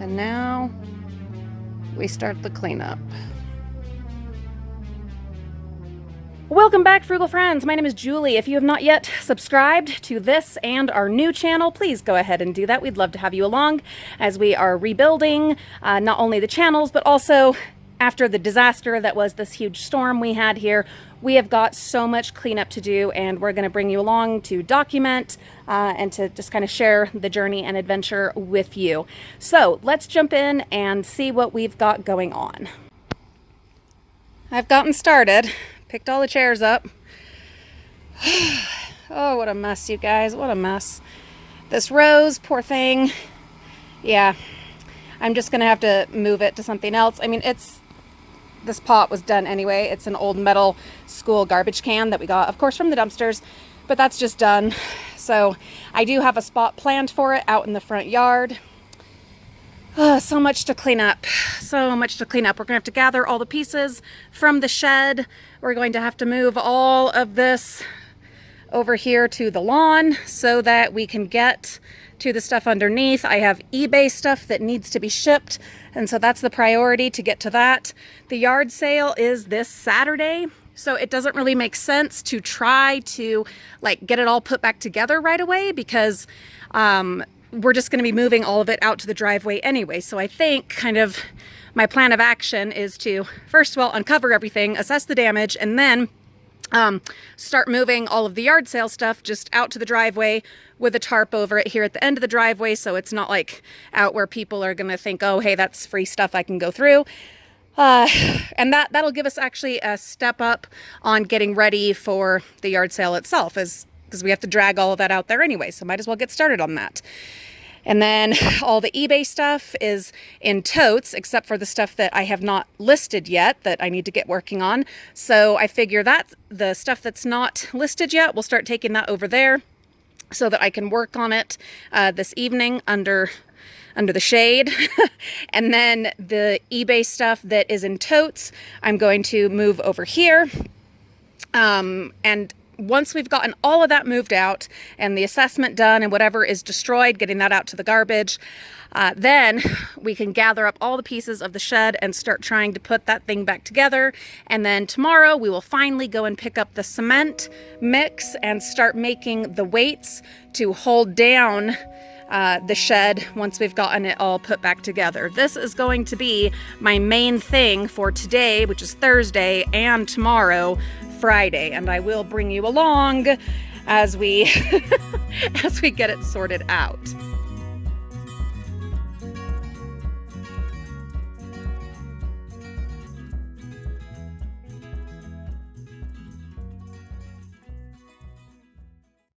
And now we start the cleanup. Welcome back, Frugal friends. My name is Julie. If you have not yet subscribed to this and our new channel, please go ahead and do that. We'd love to have you along as we are rebuilding not only the channels, but also after the disaster that was this huge storm we had here. We have got so much cleanup to do, and we're going to bring you along to document and to just kind of share the journey and adventure with you. So let's jump in and see what we've got going on. I've gotten started. Picked all the chairs up. Oh, what a mess, you guys. What a mess. This rose, poor thing. Yeah, I'm just going to have to move it to something else. I mean, this pot was done anyway. It's an old metal school garbage can that we got, of course, from the dumpsters, but that's just done. So I do have a spot planned for it out in the front yard. So much to clean up. So much to clean up. We're going to have to gather all the pieces from the shed. We're going to have to move all of this over here to the lawn so that we can get to the stuff underneath. I have eBay stuff that needs to be shipped, and so that's the priority, to get to that. The yard sale is this Saturday, so it doesn't really make sense to try to get it all put back together right away, because we're just going to be moving all of it out to the driveway anyway. So I think kind of my plan of action is to, first of all, uncover everything, assess the damage, and then start moving all of the yard sale stuff just out to the driveway with a tarp over it here at the end of the driveway, so it's not out where people are going to think, oh, hey, that's free stuff I can go through. And that'll give us actually a step up on getting ready for the yard sale itself, because we have to drag all of that out there anyway, so might as well get started on that. And then all the eBay stuff is in totes, except for the stuff that I have not listed yet that I need to get working on. So I figure that the stuff that's not listed yet, we'll start taking that over there so that I can work on it this evening under the shade. And then the eBay stuff that is in totes, I'm going to move over here. And once we've gotten all of that moved out and the assessment done and whatever is destroyed, getting that out to the garbage, then we can gather up all the pieces of the shed and start trying to put that thing back together. And then tomorrow we will finally go and pick up the cement mix and start making the weights to hold down the shed once we've gotten it all put back together. This is going to be my main thing for today, which is Thursday, and tomorrow, Friday, and I will bring you along as we as we get it sorted out.